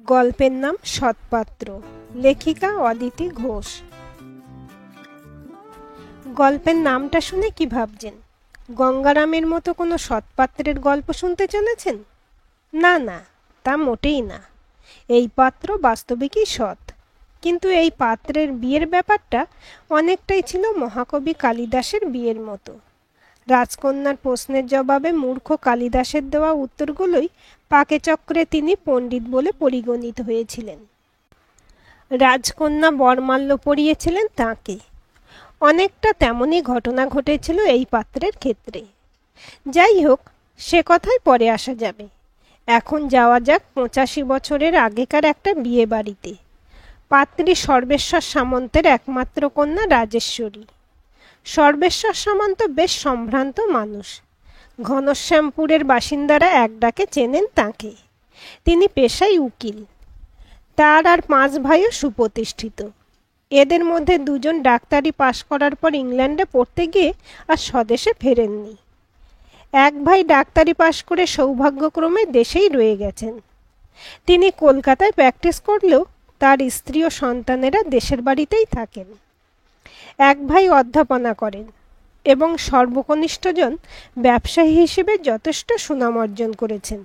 গল্পের নাম সৎপাত্র। লেখিকা অদিতি ঘোষ। গল্পের নামটা শুনে কি ভাবছেন? গঙ্গারামের মতো কোনো সৎপাত্রের গল্প শুনতে চলেছেন? না না, তা মোটেই না। এই পাত্র বাস্তবিকই সৎ, কিন্তু এই পাত্রের বিয়ের ব্যাপারটা অনেকটাই ছিল মহাকবি কালিদাসের বিয়ের মতো। রাজকন্যার প্রশ্নের জবাবে মূর্খ কালিদাসের দেওয়া উত্তরগুলোই পাকেচক্রে তিনি পণ্ডিত বলে পরিগণিত হয়েছিলেন। রাজকন্যা বরমাল্য পরিয়েছিলেন তাঁকে। অনেকটা তেমনই ঘটনা ঘটেছিল এই পাত্রের ক্ষেত্রে। যাই হোক, সে কথায় পরে আসা যাবে। এখন যাওয়া যাক 85 বছরের আগেকার একটা বিয়ে বাড়িতে। পাত্রী সর্বেশ্বর সামন্তের একমাত্র কন্যা রাজেশ্বরী। সর্বেশ্বর সামন্ত বেশ সম্ভ্রান্ত মানুষ। ঘনশ্যামপুরের বাসিন্দারা এক ডাকে চেনেন তাঁকে। তিনি পেশায় উকিল। তার আর 5 ভাইও সুপ্রতিষ্ঠিত। এদের মধ্যে 2 জন ডাক্তারি পাশ করার পর ইংল্যান্ডে পড়তে গিয়ে আর স্বদেশে ফেরেননি। এক ভাই ডাক্তারি পাশ করে সৌভাগ্যক্রমে দেশেই রয়ে গেছেন। তিনি কলকাতায় প্র্যাকটিস করলেও তার স্ত্রী ও সন্তানেরা দেশের বাড়িতেই থাকেন। এক ভাই অধ্যাপনা করেন এবং সর্বকনিষ্ঠজন ব্যবসায়ী হিসেবে যথেষ্ট সুনাম অর্জন করেছেন।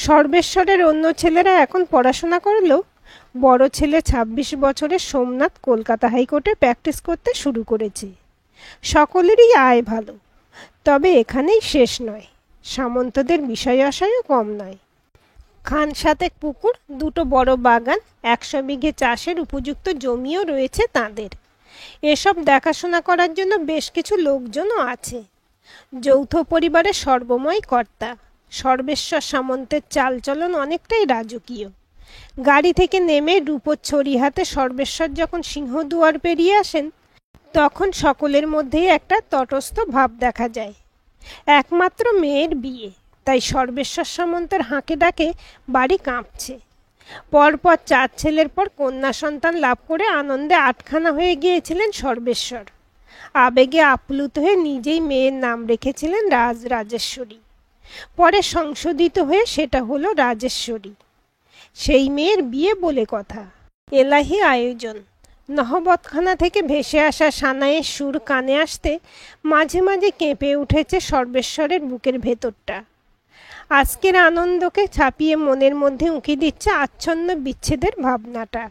সর্বেশ্বরের অন্য ছেলেরা এখন পড়াশোনা করলেও বড় ছেলে 26 বছরের সোমনাথ কলকাতা হাইকোর্টে প্র্যাকটিস করতে শুরু করেছে। সকলেরই আয় ভালো, তবে এখানেই শেষ নয়। সামন্তদের বিষয় আশায়ও কম নয়। খান সাতেক পুকুর, 2টো বড় বাগান, 100 বিঘে চাষের উপযুক্ত জমিও রয়েছে তাঁদের। এসব দেখাশোনা করার জন্য বেশ কিছু লোকজনও আছে। যৌথ পরিবারের সর্বময় কর্তা সর্বেশ্বর সামন্তের চালচলন অনেকটাই রাজকীয়। গাড়ি থেকে নেমে রূপোচ্ছরি হাতে সর্বেশ্বর যখন সিংহদুয়ার পেরিয়ে আসেন, তখন সকলের মধ্যেই একটা তটস্থ ভাব দেখা যায়। একমাত্র মেয়ের বিয়ে, তাই সর্বেশ্বর সামন্তের হাঁকে ডাকে বাড়ি কাঁপছে। পরপর 4 ছেলের পর কন্যা সন্তান লাভ করে আনন্দে আটখানা হয়ে গিয়েছিলেন সর্বেশ্বর। আবেগে আপ্লুত হয়ে নিজেই মেয়ের নাম রেখেছিলেন রাজেশ্বরী। পরে সংশোধিত হয়ে সেটা হলো রাজেশ্বরী। সেই মেয়ের বিয়ে বলে কথা। এলাহি আয়োজন। নহবতখানা থেকে ভেসে আসা সানাইয়ের সুর কানে আসতে মাঝে মাঝে কেঁপে উঠেছে সর্বেশ্বরের বুকের ভেতরটা। আজকের আনন্দকে ছাপিয়ে মনের মধ্যে উঁকি দিচ্ছে আচ্ছন্ন বিচ্ছেদের ভাবনাটা।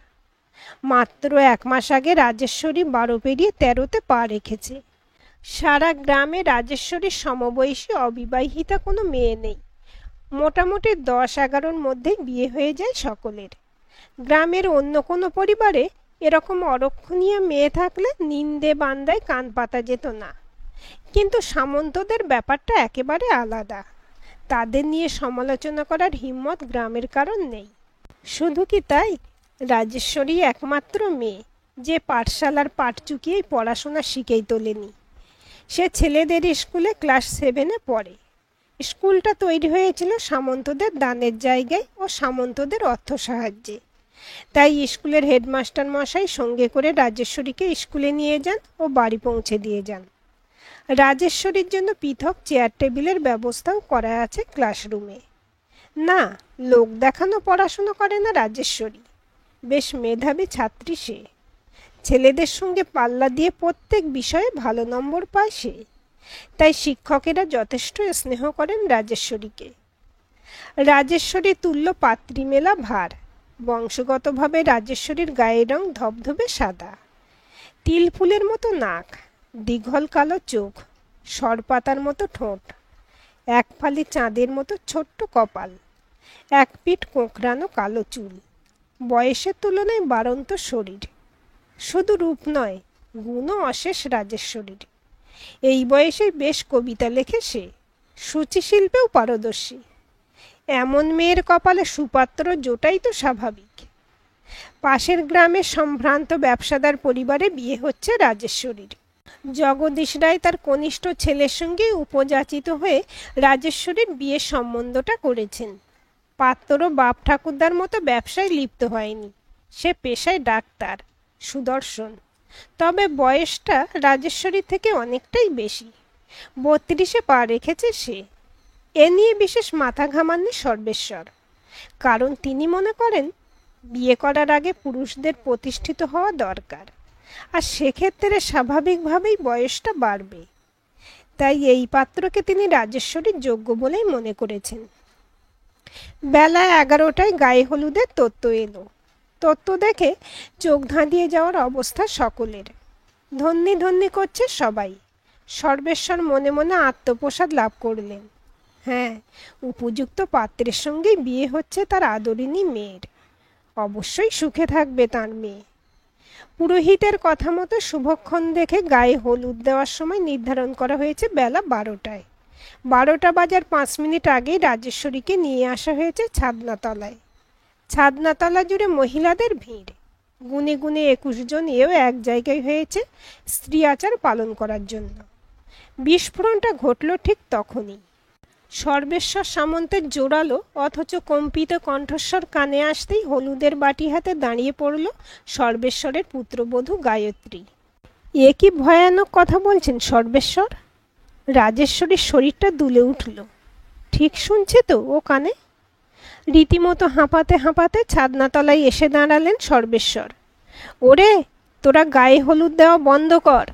মাত্র 1 মাস আগে রাজেশ্বরী 12 পেরিয়ে 13তে পা রেখেছে। সারা গ্রামে রাজেশ্বরীর সমবয়সী অবিবাহিতা কোনো মেয়ে নেই। মোটামুটি 10-11-র মধ্যেই বিয়ে হয়ে যায় সকলের। গ্রামের অন্য কোনো পরিবারে এরকম অরক্ষণীয় মেয়ে থাকলে নিন্দে বান্দায় কান পাতা যেত না। কিন্তু সামন্তদের ব্যাপারটা একেবারে আলাদা। তাদের নিয়ে সমালোচনা করার হিম্মত গ্রামের কারণ নেই। শুধু কি তাই, রাজেশ্বরী একমাত্র মেয়ে যে পাঠশালার পাঠ চুকিয়েই পড়াশোনা শিখেই তোলেনি। সে ছেলেদের স্কুলে ক্লাস 7-এ পড়ে। স্কুলটা তৈরি হয়েছিল সামন্তদের দানের জায়গায় ও সামন্তদের অর্থ সাহায্যে। তাই স্কুলের হেডমাস্টার মশাই সঙ্গে করে রাজেশ্বরীকে স্কুলে নিয়ে যান ও বাড়ি পৌঁছে দিয়ে যান। রাজেশ্বরীর জন্য পৃথক চেয়ার টেবিলের ব্যবস্থাও করা আছে ক্লাসরুমে। না, লোক দেখানো পড়াশুনো করে না রাজেশ্বরী। বেশ মেধাবী ছাত্রী সে। ছেলেদের সঙ্গে পাল্লা দিয়ে প্রত্যেক বিষয়ে ভালো নম্বর পায় সে। তাই শিক্ষকেরা যথেষ্ট স্নেহ করেন রাজেশ্বরীকে। রাজেশ্বরী তুল্য পাত্রী মেলা ভার। বংশগতভাবে রাজেশ্বরীর গায়ের রং ধবধবে সাদা। তিল ফুলের মতো নাক, দীঘল কালো চোখ, সরপাতার মতো ঠোঁট, এক ফালি চাঁদের মতো ছোট্ট কপাল, এক পিঠ কোঁকড়ানো কালো চুল, বয়সের তুলনায় বাড়ন্ত শরীর। শুধু রূপ নয়, গুণও অশেষ রাজেশ্বরীর। এই বয়সে বেশ কবিতা লেখে সে। সূচিশিল্পেও পারদর্শী। এমন মেয়ের কপালে সুপাত্র জোটাই তো স্বাভাবিক। পাশের গ্রামের সম্ভ্রান্ত ব্যবসাদার পরিবারে বিয়ে হচ্ছে রাজেশ্বরীর। জগদীশ রায় তার কনিষ্ঠ ছেলের সঙ্গে উপযাচিত হয়ে রাজেশ্বরীর বিয়ের সম্বন্ধটা করেছেন। পাত্র বাপ ঠাকুরদার মতো ব্যবসায় লিপ্ত হয়নি। সে পেশায় ডাক্তার, সুদর্শন। তবে বয়সটা রাজেশ্বরীর থেকে অনেকটাই বেশি। 32-এ পা রেখেছে সে। এ নিয়ে বিশেষ মাথা ঘামাননি সর্বেশ্বর। কারণ তিনি মনে করেন বিয়ে করার আগে পুরুষদের প্রতিষ্ঠিত হওয়া দরকার, আর সেক্ষেত্রে স্বাভাবিকভাবেই বয়সটা বাড়বে। তাই এই পাত্রকে তিনি রাজেশ্বরীর যোগ্য বলেই মনে করেছেন। বেলা 11টায় গায়ে হলুদের তত্ত্ব এলো। তত্ত্ব দেখে চোখ ধাঁধিয়ে যাওয়ার অবস্থা সকলের। ধন্যি ধন্যি করছে সবাই। সর্বেশ্বর মনে মনে আত্মপ্রসাদ লাভ করলেন। হ্যাঁ, উপযুক্ত পাত্রের সঙ্গেই বিয়ে হচ্ছে তার আদরিনী মেয়ের। অবশ্যই সুখে থাকবে তার মেয়ে। পুরোহিতের কথা মতো শুভক্ষণ দেখে গায়ে হলুদ দেওয়ার সময় নির্ধারণ করা হয়েছে বেলা 12টায়। 12টা বাজার 5 মিনিট আগেই রাজেশ্বরীকে নিয়ে আসা হয়েছে ছাদনাতলায়। ছাদনাতলা জুড়ে মহিলাদের ভিড়। গুনে গুনে 21 জন এও এক জায়গায় হয়েছে স্ত্রী আচার পালন করার জন্য। বিস্ফোরণটা ঘটল ঠিক তখনই। সর্বেশ্বর সামন্তের জোরালো অথচ কম্পিত কণ্ঠস্বর কানে আসতেই হলুদের বাটি হাতে দাঁড়িয়ে পড়ল সর্বেশ্বরের পুত্রবধূ গায়ত্রী। এ কি ভয়ানক কথা বলছেন সর্বেশ্বর? রাজেশ্বরীর শরীরটা দুলে উঠল। ঠিক শুনছে তো ও কানে? রীতিমতো হাঁপাতে হাঁপাতে ছাদনাতলায় এসে দাঁড়ালেন সর্বেশ্বর। ওরে, তোরা গায়ে হলুদ দেওয়া বন্ধ কর।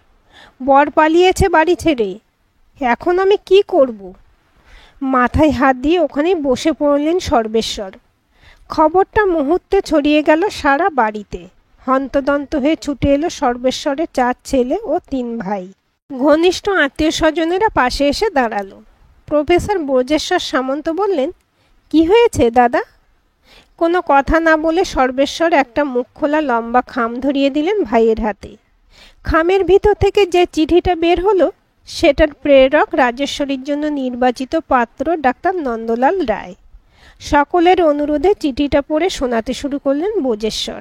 বর পালিয়েছে বাড়ি ছেড়ে। এখন আমি কি করব? মাথায় হাত দিয়ে ওখানেই বসে পড়লেন সর্বেশ্বর। খবরটা মুহূর্তে ছড়িয়ে গেল সারা বাড়িতে। হন্তদন্ত হয়ে ছুটে এলো সর্বেশ্বরের 4 ছেলে ও 3 ভাই। ঘনিষ্ঠ আত্মীয় স্বজনেরা পাশে এসে দাঁড়ালো। প্রফেসর ব্রজেশ্বর সামন্ত বললেন, কি হয়েছে দাদা? কোনো কথা না বলে সর্বেশ্বর একটা মুখ খোলা লম্বা খাম ধরিয়ে দিলেন ভাইয়ের হাতে। খামের ভিতর থেকে যে চিঠিটা বের হলো সেটার প্রেরক রাজেশ্বরীর জন্য নির্বাচিত পাত্র ডাক্তার নন্দলাল রায়। সকলের অনুরোধে চিঠিটা পড়ে শোনাতে শুরু করলেন ব্রজেশ্বর।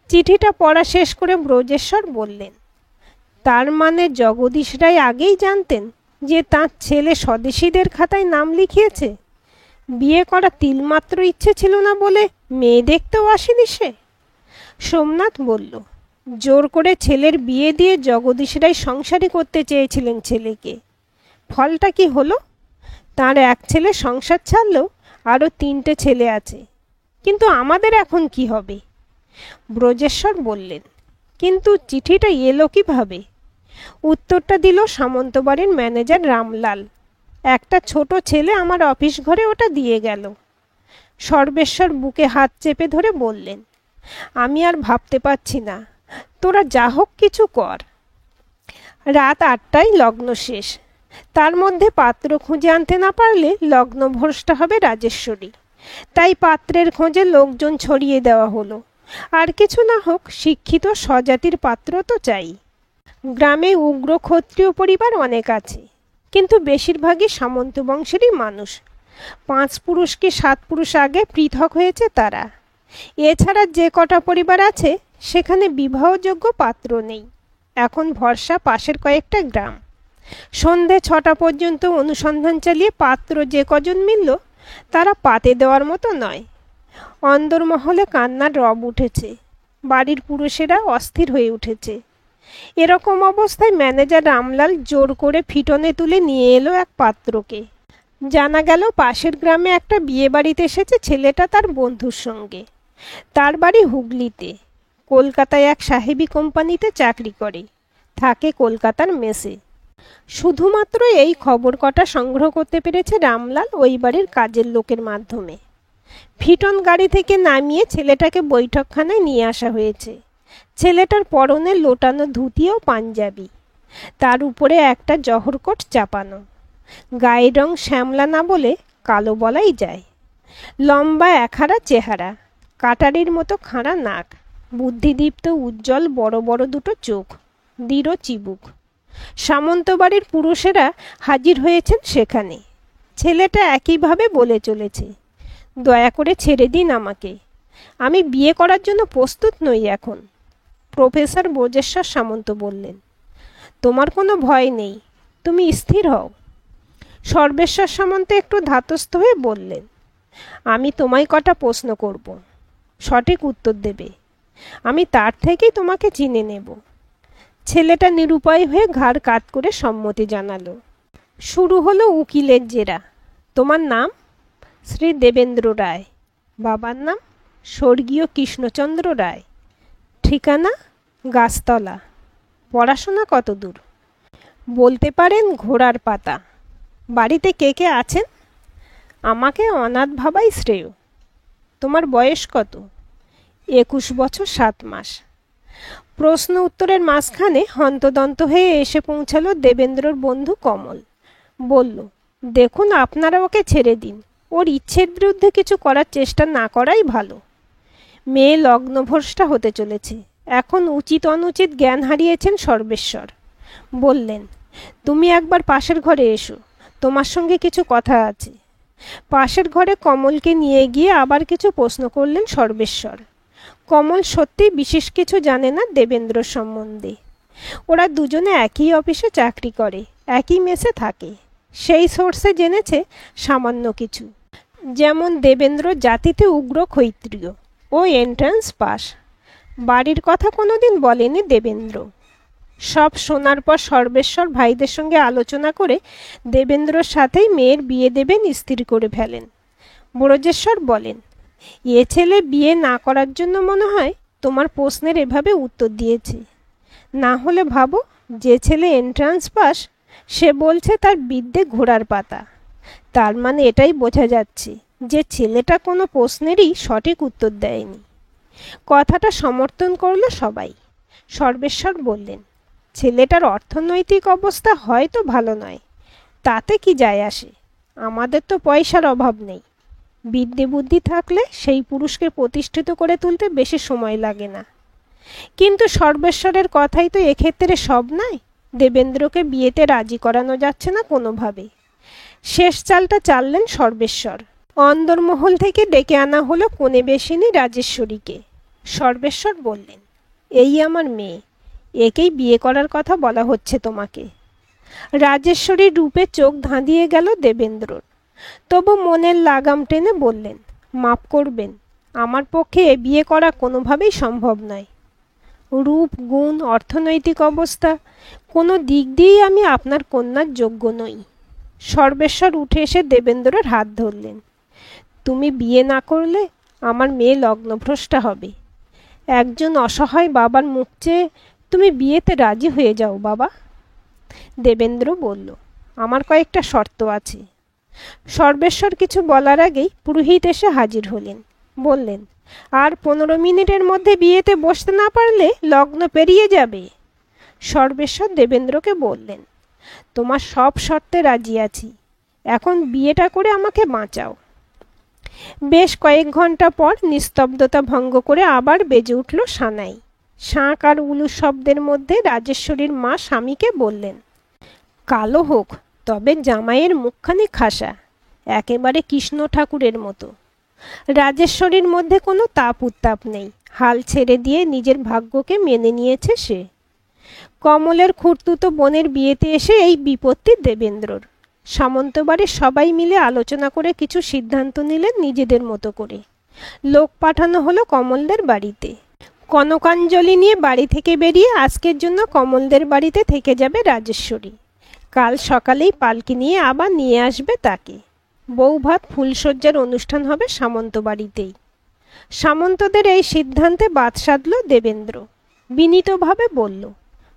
চিঠিটা পড়া শেষ করে ব্রজেশ্বর বললেন, তার মানে জগদীশ রায় আগেই জানতেন যে তাঁর ছেলে স্বদেশীদের খাতায় নাম লিখিয়েছে? বিয়ে করা তিলমাত্র ইচ্ছে ছিল না বলে মেয়ে দেখতেও আসেনি সে? সোমনাথ বলল, জোর করে ছেলের বিয়ে দিয়ে জগদীশ রায় সংসারী করতে চেয়েছিলেন ছেলেকে। ফলটা কি হলো? তার এক ছেলে সংসার ছাড়লেও আরও 3টে ছেলে আছে। কিন্তু আমাদের এখন কি হবে? ব্রজেশ্বর বললেন, কিন্তু চিঠিটা এলো কিভাবে? উত্তরটা দিল সামন্তবাড়ির ম্যানেজার রামলাল। একটা ছোট ছেলে আমার অফিস ঘরে ওটা দিয়ে গেল। সর্বেশ্বর বুকে হাত চেপে ধরে বললেন, আমি আর ভাবতে পারছি না, তোরা যা হোক কিছু কর। রাত 8টায় লগ্ন শেষ। তার মধ্যে পাত্র খুঁজে আনতে না পারলে লগ্ন ভ্রষ্ট হবে রাজেশ্বরী। তাই পাত্রের খোঁজে লোকজন ছড়িয়ে দেওয়া হলো। আর কিছু না হোক শিক্ষিত স্বজাতির পাত্র তো চাই। গ্রামে উগ্র ক্ষত্রিয় পরিবার অনেক আছে, কিন্তু বেশিরভাগই সামন্ত বংশেরই মানুষ। 5 পুরুষ কি 7 পুরুষ আগে পৃথক হয়েছে তারা। এছাড়া যে কটা পরিবার আছে সেখানে বিবাহযোগ্য পাত্র নেই। এখন ভরসা পাশের কয়েকটা গ্রাম। সন্ধে 6টা পর্যন্ত অনুসন্ধান চালিয়ে পাত্র যে কজন মিলল তারা পাতে দেওয়ার মতো নয়। অন্দরমহলে কান্নার রব উঠেছে। বাড়ির পুরুষেরা অস্থির হয়ে উঠেছে। এরকম অবস্থায় ম্যানেজার রামলাল জোর করে ফিটনে তুলে নিয়ে এলো এক পাত্রকে। জানা গেল পাশের গ্রামে একটা বিয়ে বাড়িতে এসেছে ছেলেটা তার বন্ধুর সঙ্গে। তার বাড়ি হুগলিতে। কলকাতায় এক সাহেবি কোম্পানিতে চাকরি করে, থাকে কলকাতার মেসে। শুধুমাত্র এই খবর কটা সংগ্রহ করতে পেরেছে রামলাল ওই বাড়ির কাজের লোকের মাধ্যমে। ফিটন গাড়ি থেকে নামিয়ে ছেলেটাকে বৈঠকখানায় নিয়ে আসা হয়েছে। ছেলেটার পরনে লোটানো ধুতি ও পাঞ্জাবি, তার উপরে একটা জহরকোট চাপানো। গায়ের রং শ্যামলা না বলে কালো বলাই যায়। লম্বা একহারা চেহারা, কাটারির মতো খাঁড়া নাক, বুদ্ধিদীপ্ত উজ্জ্বল বড় বড় দুটো চোখ, দৃঢ় চিবুক। সামন্তবাড়ির পুরুষেরা হাজির হয়েছেন সেখানে। ছেলেটা একইভাবে বলে চলেছে, দয়া করে ছেড়ে দিন আমাকে, আমি বিয়ে করার জন্য প্রস্তুত নই এখন। প্রফেসর ব্রজেশ্বর সামন্ত বললেন, তোমার কোনো ভয় নেই, তুমি স্থির হও। সর্বেশ্বর সামন্ত একটু ধাতস্থ হয়ে বললেন, আমি তোমায় কটা প্রশ্ন করব, সঠিক উত্তর দেবে। আমি তার থেকেই তোমাকে চিনে নেব। ছেলেটা নিরুপায় হয়ে ঘাড় কাত করে সম্মতি জানালো। শুরু হলো উকিলের জেরা। তোমার নাম? শ্রী দেবেন্দ্র রায়। বাবার নাম স্বর্গীয় কৃষ্ণচন্দ্র রায়। ঠিকানা গাছতলা। পড়াশোনা কত দূর? বলতে পারেন ঘোড়ার পাতা। বাড়িতে কে কে আছেন? আমাকে অনাথ ভাবাই শ্রেয়। তোমার বয়স কত? 21 বছর 7 মাস। প্রশ্ন উত্তরের মাঝখানে হন্তদন্ত হয়ে এসে পৌঁছালো দেবেন্দ্রর বন্ধু কমল। বলল, দেখুন, আপনারা ওকে ছেড়ে দিন। ওর ইচ্ছের বিরুদ্ধে কিছু করার চেষ্টা না করাই ভালো। মেয়ে লগ্নভ্রষ্টা হতে চলেছে। এখন উচিত অনুচিত জ্ঞান হারিয়েছেন সর্বেশ্বর। বললেন, তুমি একবার পাশের ঘরে এসো, তোমার সঙ্গে কিছু কথা আছে। পাশের ঘরে কমলকে নিয়ে গিয়ে আবার কিছু প্রশ্ন করলেন সর্বেশ্বর। কমল সত্যিই বিশেষ কিছু জানে না দেবেন্দ্র সম্বন্ধে। ওরা দুজনে একই অফিসে চাকরি করে, একই মেসে থাকে। সেই সোর্সে জেনেছে সামান্য কিছু, যেমন দেবেন্দ্র জাতিতে উগ্র ক্ষত্রিয় ও এন্ট্রান্স পাস। বাড়ির কথা কোনোদিন বলেনি দেবেন্দ্র। সব শোনার পর সর্বেশ্বর ভাইদের সঙ্গে আলোচনা করে দেবেন্দ্রর সাথেই মেয়ের বিয়ে দেবেন স্থির করে ফেলেন। ব্রজেশ্বর বলেন, এ ছেলে বিয়ে না করার জন্য মনে হয় তোমার প্রশ্নের এভাবে উত্তর দিয়েছে। না হলে ভাবো, যে ছেলে এন্ট্রান্স পাস সে বলছে তার বিদ্যে ঘোড়ার পাতা। তার মানে এটাই বোঝা যাচ্ছে যে ছেলেটা কোনো প্রশ্নেরই সঠিক উত্তর দেয়নি। কথাটা সমর্থন করল সবাই। সর্বেশ্বর বললেন, ছেলেটার অর্থনৈতিক অবস্থা হয়তো ভালো নয়, তাতে কি যায় আসে? আমাদের তো পয়সার অভাব নেই। বিদ্যে বুদ্ধি থাকলে সেই পুরুষকে প্রতিষ্ঠিত করে তুলতে বেশি সময় লাগে না। কিন্তু সর্বেশ্বরের কথাই তো এক্ষেত্রে সব নয়। দেবেন্দ্রকে বিয়েতে রাজি করানো যাচ্ছে না কোনোভাবে। শেষ চালটা চাললেন সর্বেশ্বর। অন্দরমহল থেকে ডেকে আনা হলো কনে বেশিনী রাজেশ্বরীকে। সর্বেশ্বর বললেন, এই আমার মেয়ে, একেই বিয়ে করার কথা বলা হচ্ছে তোমাকে। রাজেশ্বরীর রূপে চোখ ধাঁধিয়ে গেল দেবেন্দ্রর। তবু মনের লাগাম টেনে বললেন, মাপ করবেন, আমার পক্ষে এ বিয়ে করা কোনোভাবেই সম্ভব নয়। রূপ, গুণ, অর্থনৈতিক অবস্থা কোনো দিক দিয়েই আমি আপনার কন্যার যোগ্য নই। সর্বেশ্বর উঠে এসে দেবেন্দ্রর হাত ধরলেন। তুমি বিয়ে না করলে আমার মেয়ে লগ্নভ্রষ্টা হবে। একজন অসহায় বাবার মুখ চেয়ে তুমি বিয়েতে রাজি হয়ে যাও বাবা। দেবেন্দ্র বলল, আমার কয়েকটা শর্ত আছে। সর্বেশ্বর কিছু বলার আগেই পুরোহিত এসে হাজির হলেন। বললেন, আর 15 মিনিটের মধ্যে বিয়েতে বসতে না পারলে লগ্ন পেরিয়ে যাবে। সর্বেশ্বর দেবেন্দ্রকে বললেন, তোমার সব শর্তে রাজি আছি, এখন বিয়েটা করে আমাকে বাঁচাও। বেশ কয়েক ঘন্টা পর নিস্তব্ধতা ভঙ্গ করে আবার বেজে উঠল সানাই। শাঁখ আর উলু শব্দের মধ্যে রাজেশ্বরীর মা স্বামীকে বললেন, কালো হোক, তবে জামাইয়ের মুখখানি খাসা, একেবারে কৃষ্ণ ঠাকুরের মতো। রাজেশ্বরীর মধ্যে কোনো তাপ উত্তাপ নেই। হাল ছেড়ে দিয়ে নিজের ভাগ্যকে মেনে নিয়েছে সে। কমলের খুড়তুতো বোনের বিয়েতে এসে এই বিপত্তি দেবেন্দ্রর। সামন্তবাড়ির সবাই মিলে আলোচনা করে কিছু সিদ্ধান্ত নিলেন নিজেদের মতো করে। লোক পাঠানো হলো কমলদের বাড়িতে। কনকাঞ্জলি নিয়ে বাড়ি থেকে বেরিয়ে আজকের জন্য কমলদের বাড়িতে থেকে যাবে রাজেশ্বরী। কাল সকালেই পালকি নিয়ে আবার নিয়ে আসবে তাকে। বৌভাত ফুলশয্যার অনুষ্ঠান হবে সামন্ত বাড়িতেই। সামন্তদের এই সিদ্ধান্তে বাদ সাধল দেবেন্দ্র। বিনীতভাবে বলল,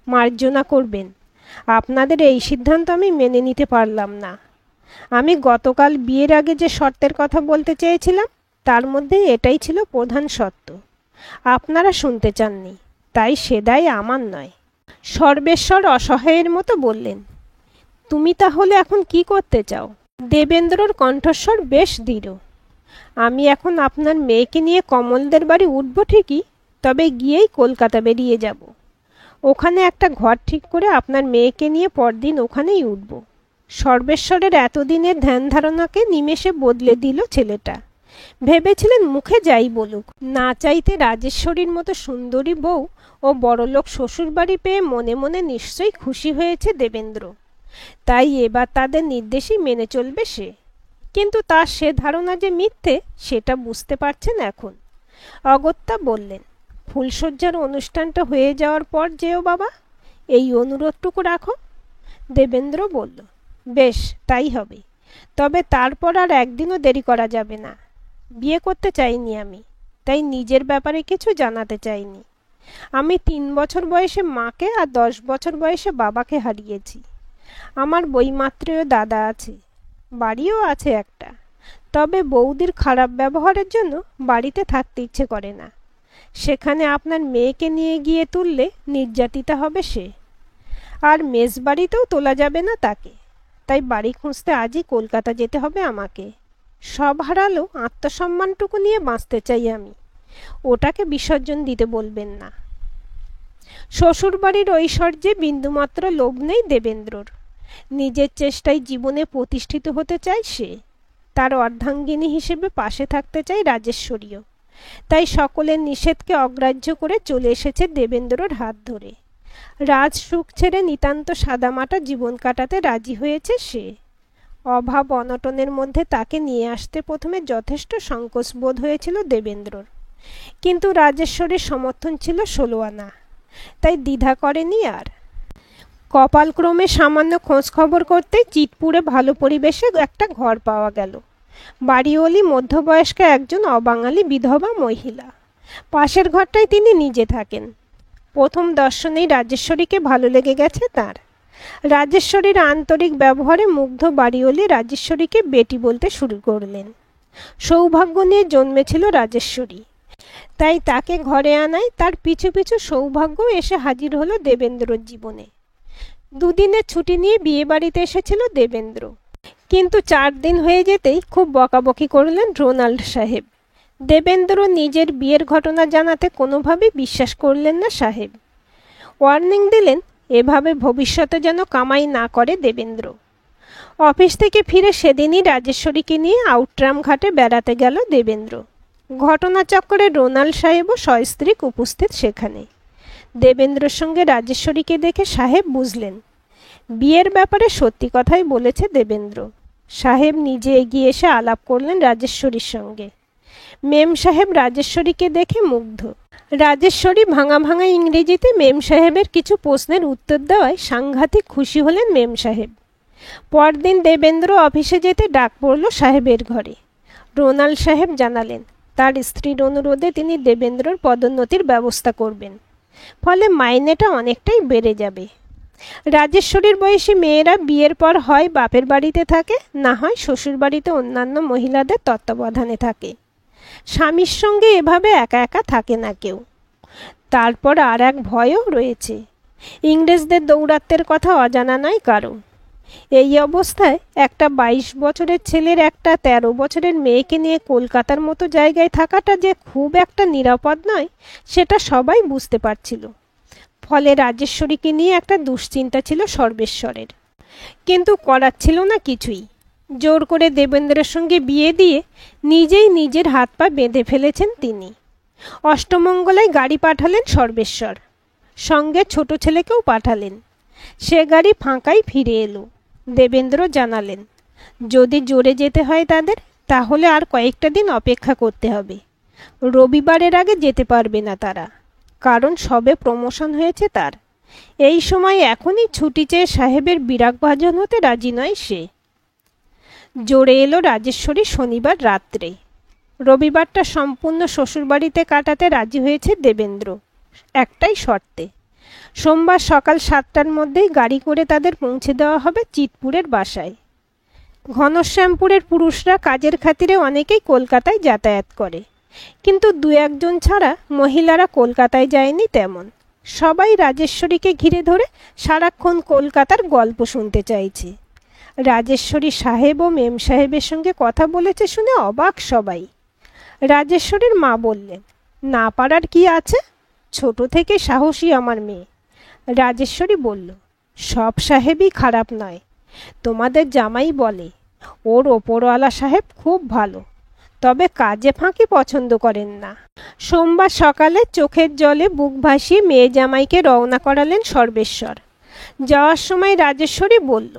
মার্জনা করবেন, আপনাদের এই সিদ্ধান্ত আমি মেনে নিতে পারলাম না। আমি গতকাল বিয়ের আগে যে শর্তের কথা বলতে চেয়েছিলাম তার মধ্যে এটাই ছিল প্রধান শর্ত। আপনারা শুনতে চাননি, তাই সে দায় আমার নয়। সর্বেশ্বর অসহায়ের মতো বললেন, তুমি তাহলে এখন কি করতে চাও? দেবেন্দ্রর কণ্ঠস্বর বেশ দৃঢ়। আমি এখন আপনার মেয়েকে নিয়ে কমলদের বাড়ি উঠব ঠিকই, তবে গিয়েই কলকাতা বেরিয়ে যাব। ওখানে একটা ঘর ঠিক করে আপনার মেয়েকে নিয়ে পরদিন ওখানেই উঠব। সর্বেশ্বরের এতদিনের ধ্যান ধারণাকে নিমেষে বদলে দিল ছেলেটা। ভেবেছিলেন মুখে যাই বলুক, না চাইতে রাজেশ্বরীর মতো সুন্দরী বউ ও বড়লোক শ্বশুরবাড়ি পেয়ে মনে মনে নিশ্চয়ই খুশি হয়েছে দেবেন্দ্র। তাই এবার তাদের নির্দেশই মেনে চলবে সে। কিন্তু তার সে ধারণা যে মিথ্যে সেটা বুঝতে পারছেন এখন। অগত্যা বললেন, ফুলশয্যার অনুষ্ঠানটা হয়ে যাওয়ার পর যেও বাবা, এই অনুরোধটুকু রাখো। দেবেন্দ্র বলল, বেশ তাই হবে, তবে তারপর আর একদিনও দেরি করা যাবে না। বিয়ে করতে চাইনি আমি, তাই নিজের ব্যাপারে কিছু জানাতে চাইনি। আমি 3 বছর বয়সে মাকে আর 10 বছর বয়সে বাবাকে হারিয়েছি। আমার বইমাত্রেয় দাদা আছে, বাড়িও আছে একটা। তবে বৌদির খারাপ ব্যবহারের জন্য বাড়িতে থাকতে ইচ্ছে করে না। সেখানে আপনার মেয়েকে নিয়ে গিয়ে তুললে নির্যাতিতা হবে সে, আর মেস বাড়িতেও তোলা যাবে না তাকে। তাই বাড়ি খুঁজতে আজই কলকাতা যেতে হবে আমাকে। সব হারালেও আত্মসম্মানটুকু নিয়ে বাঁচতে চাই আমি। ওটাকে বিসর্জন দিতে বলবেন না। শ্বশুরবাড়ির ঐশ্বর্যে বিন্দুমাত্র লোভ নেই দেবেন্দ্রর। নিজের চেষ্টায় জীবনে প্রতিষ্ঠিত হতে চায় সে। তার অর্ধাঙ্গিনী হিসেবে পাশে থাকতে চায় রাজেশ্বরীও। তাই সকলের নিষেধকে অগ্রাহ্য করে চলে এসেছে দেবেন্দ্রর হাত ধরে। রাজ সুখ ছেড়ে নিতান্ত সাদামাটা জীবন কাটাতে রাজি হয়েছে সে। অভাব অনটনের মধ্যে তাকে নিয়ে আসতে প্রথমে যথেষ্ট সংকোচ বোধ হয়েছিল দেবেন্দ্রর, কিন্তু রাজেশ্বরীর সমর্থন ছিল 16 আনা। তাই দ্বিধা করেনি আর। কপালক্রমে সামান্য খোঁজ খবর করতে চিতপুরে ভালো পরিবেশে একটা ঘর পাওয়া গেল। বাড়িওয়ালি মধ্যবয়স্ক একজন অবাঙালি বিধবা মহিলা। পাশের ঘরটায় তিনি নিজে থাকেন। প্রথম দর্শনেই রাজেশ্বরীকে ভালো লেগে গেছে তার। রাজেশ্বরীর আন্তরিক ব্যবহারে মুগ্ধ বাড়িওয়ালি রাজেশ্বরীকে বেটি বলতে শুরু করলেন। সৌভাগ্য নিয়ে জন্মেছিল রাজেশ্বরী, তাই তাকে ঘরে আনায় তার পিছু পিছু সৌভাগ্য এসে হাজির হলো দেবেন্দ্রর জীবনে। দুদিনের ছুটি নিয়ে বিয়ে বাড়িতে এসেছিল দেবেন্দ্র, কিন্তু 4 দিন হয়ে যেতেই খুব বকাবকি করলেন রোনাল্ড সাহেব। দেবেন্দ্র নিজের বিয়ের ঘটনা জানাতে কোনোভাবেই বিশ্বাস করলেন না সাহেব। ওয়ার্নিং দিলেন এভাবে ভবিষ্যতে যেন কামাই না করে দেবেন্দ্র। অফিস থেকে ফিরে সেদিনই রাজেশ্বরীকে নিয়ে আউটরাম ঘাটে বেড়াতে গেল দেবেন্দ্র। ঘটনাচক্রে রোনাল্ড সাহেবও সস্ত্রীক উপস্থিত সেখানে। দেবেন্দ্রর সঙ্গে রাজেশ্বরীকে দেখে সাহেব বুঝলেন বিয়ের ব্যাপারে সত্যি কথাই বলেছে দেবেন্দ্র। সাহেব নিজে এগিয়ে এসে আলাপ করলেন রাজেশ্বরীর সঙ্গে। মেম সাহেব রাজেশ্বরীকে দেখে মুগ্ধ। রাজেশ্বরী ভাঙা ভাঙা ইংরেজিতে মেম সাহেবের কিছু প্রশ্নের উত্তর দেওয়ায় সাংঘাতিক খুশি হলেন মেম সাহেব। পরদিন দেবেন্দ্র অফিসে যেতে ডাক পড়ল সাহেবের ঘরে। রোনাল্ড সাহেব জানালেন তার স্ত্রীর অনুরোধে তিনি দেবেন্দ্রর পদোন্নতির ব্যবস্থা করবেন, ফলে মাইনেটা অনেকটাই বেড়ে যাবে। রাজেশ্বরীর বয়সী মেয়েরা বিয়ের পর হয় বাপের বাড়িতে থাকে, না হয় শ্বশুর বাড়িতে অন্যান্য মহিলাদের তত্ত্বাবধানে থাকে। স্বামীর সঙ্গে এভাবে একা একা থাকে না কেউ। তারপর আর এক ভয়ও রয়েছে, ইংরেজদের দৌরাত্ম্যের কথা অজানা নয় কারো। এই অবস্থায় একটা 22 বছরের ছেলের একটা 13 বছরের মেয়েকে নিয়ে কলকাতার মতো জায়গায় থাকাটা যে খুব একটা নিরাপদ নয় সেটা সবাই বুঝতে পারছিল। ফলে রাজেশ্বরীকে নিয়ে একটা দুশ্চিন্তা ছিল সর্বেশ্বরের, কিন্তু করার ছিল না কিছুই। জোর করে দেবেন্দ্রের সঙ্গে বিয়ে দিয়ে নিজেই নিজের হাত পা বেঁধে ফেলেছেন তিনি। অষ্টমঙ্গলায় গাড়ি পাঠালেন সর্বেশ্বর, সঙ্গে ছোট ছেলেকেও পাঠালেন। সে গাড়ি ফাঁকাই ফিরে এলো। দেবেন্দ্র জানালেন যদি জোরে যেতে হয় তাদের, তাহলে আর কয়েকটা দিন অপেক্ষা করতে হবে। রবিবারের আগে যেতে পারবে না তারা, কারণ সবে প্রমোশন হয়েছে তার। এই সময় এখনই ছুটি চেয়ে সাহেবের বিরাগভাজন হতে রাজি নয় সে। জোরে এলো রাজেশ্বরী শনিবার রাত্রে। রবিবারটা সম্পূর্ণ শ্বশুরবাড়িতে কাটাতে রাজি হয়েছে দেবেন্দ্র, একটাই শর্তে। সোমবার সকাল 7টার মধ্যেই গাড়ি করে তাদের পৌঁছে দেওয়া হবে চিতপুরের বাসায়। ঘনশ্যামপুরের পুরুষরা কাজের খাতিরে অনেকেই কলকাতায় যাতায়াত করে, কিন্তু 2-1 জন ছাড়া মহিলারা কলকাতায় যায়নি তেমন। সবাই রাজেশ্বরীকে ঘিরে ধরে সারাক্ষণ কলকাতার গল্প শুনতে চাইছে। রাজেশ্বরী সাহেব ও মেম সাহেবের সঙ্গে কথা বলেছে শুনে অবাক সবাই। রাজেশ্বরীর মা বললেন না পারার কি আছে, ছোট থেকে সাহসী আমার মেয়ে। রাজেশ্বরী বলল সব সাহেবই খারাপ নয়, তোমাদের জামাই বলে ওর ওপরওয়ালা সাহেব খুব ভালো, তবে কাজে ফাঁকি পছন্দ করেন না। সোমবার সকালে চোখের জলে বুক ভাসিয়ে মেয়ে জামাইকে রওনা করালেন সর্বেশ্বর। যাওয়ার সময় রাজেশ্বরী বলল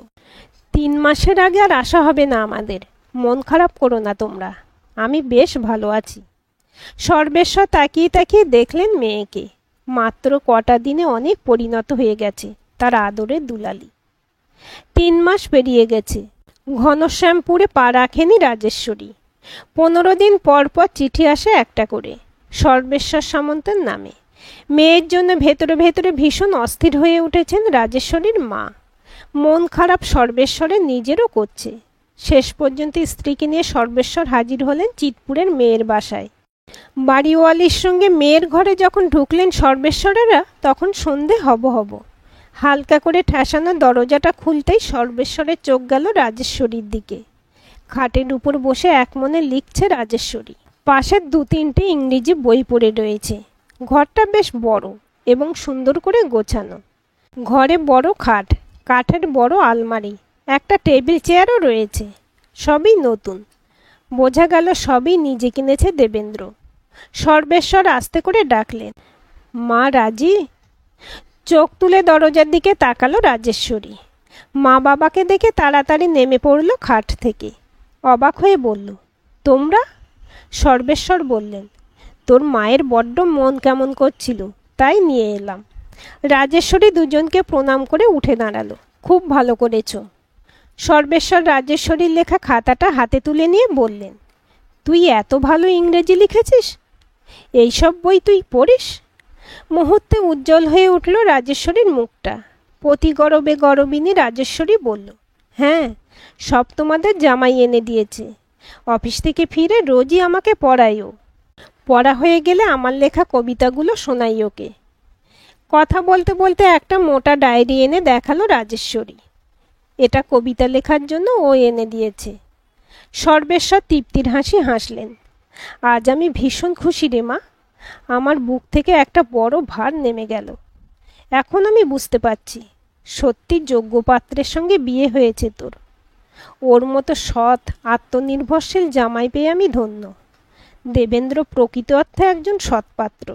3 মাসের আগে আর আসা হবে না আমাদের, মন খারাপ করো না তোমরা, আমি বেশ ভালো আছি। সর্বেশ্বর তাকিয়ে তাকিয়ে দেখলেন মেয়েকে। মাত্র কটা দিনে অনেক পরিণত হয়ে গেছে তার আদরের দুলালি। 3 মাস পেরিয়ে গেছে। ঘনশ্যামপুরে পা রাখেনি রাজেশ্বরী। 15 দিন পর পর চিঠি আসে একটা করে, সর্বেশ্বর সামন্তের নামে। মেয়ের জন্য ভেতরে ভেতরে ভীষণ অস্থির হয়ে উঠেছেন রাজেশ্বরীর মা। মন খারাপ সর্বেশ্বরের নিজেরও করছে। শেষ পর্যন্ত স্ত্রীকে নিয়ে সর্বেশ্বর হাজির হলেন চিতপুরের মেয়ের বাসায়। বাড়িওয়ালির সঙ্গে মেয়ের ঘরে যখন ঢুকলেন সর্বেশ্বরেরা, তখন সন্ধে হব হব। হালকা করে ঠেসানো দরজাটা খুলতেই সর্বেশ্বরের চোখ গেল রাজেশ্বরীর দিকে। খাটের উপর বসে একমনে লিখছে রাজেশ্বরী। পাশের 2-3টে ইংরেজি বই পড়ে রয়েছে। ঘরটা বেশ বড় এবং সুন্দর করে গোছানো। ঘরে বড় খাট, কাঠের বড় আলমারি, একটা টেবিল চেয়ারও রয়েছে। সবই নতুন। বোঝা গেল সবই নিজে কিনেছে দেবেন্দ্র। সর্বেশ্বর আস্তে করে ডাকলেন, মা রাজি? চোখ তুলে দরজার দিকে তাকালো রাজেশ্বরী। মা বাবাকে দেখে তাড়াতাড়ি নেমে পড়ল খাট থেকে। অবাক হয়ে বলল, তোমরা? সর্বেশ্বর বললেন, তোর মায়ের বড্ড মন কেমন করছিল, তাই নিয়ে এলাম। রাজেশ্বরী দুজনকে প্রণাম করে উঠে দাঁড়ালো। খুব ভালো করেছ। সর্বেশ্বর রাজেশ্বরীর লেখা খাতাটা হাতে তুলে নিয়ে বললেন, তুই এত ভালো ইংরেজি লিখেছিস? এইসব বই তুই পড়িস? মুহূর্তে উজ্জ্বল হয়ে উঠল রাজেশ্বরীর মুখটা। প্রতি গরবে গরবিনী রাজেশ্বরী বলল, হ্যাঁ, সব তোমাদের জামাই এনে দিয়েছে। অফিস থেকে ফিরে রোজই আমাকে পড়াইও। পড়া হয়ে গেলে আমার লেখা কবিতাগুলো শোনাই ওকে। কথা বলতে বলতে একটা মোটা ডায়েরি এনে দেখালো রাজেশ্বরী। এটা কবিতা লেখার জন্য ও এনে দিয়েছে। সর্বেশ্বর তৃপ্তির হাসি হাসলেন। আজ আমি ভীষণ খুশি রে মা। আমার বুক থেকে একটা বড় ভার নেমে গেল। এখন আমি বুঝতে পারছি, সত্যি যোগ্য পাত্রের সঙ্গে বিয়ে হয়েছে তোর। ওর মতো সৎ, আত্মনির্ভরশীল জামাই পেয়ে আমি ধন্য। দেবেন্দ্র প্রকৃত অর্থে একজন সৎপাত্র।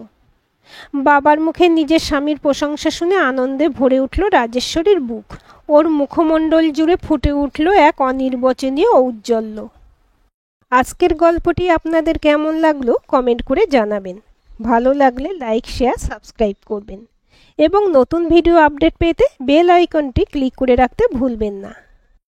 বাবার মুখে নিজের স্বামীর প্রশংসা শুনে আনন্দে ভরে উঠল রাজেশ্বরীর বুক। ওর মুখমণ্ডল জুড়ে ফুটে উঠল এক অনির্বচনীয় ঔজ্জ্বল্য। আজকের গল্পটি আপনাদের কেমন লাগলো কমেন্ট করে জানাবেন। ভালো লাগলে লাইক, শেয়ার, সাবস্ক্রাইব করবেন এবং নতুন ভিডিও আপডেট পেতে বেল আইকনটি ক্লিক করে রাখতে ভুলবেন না।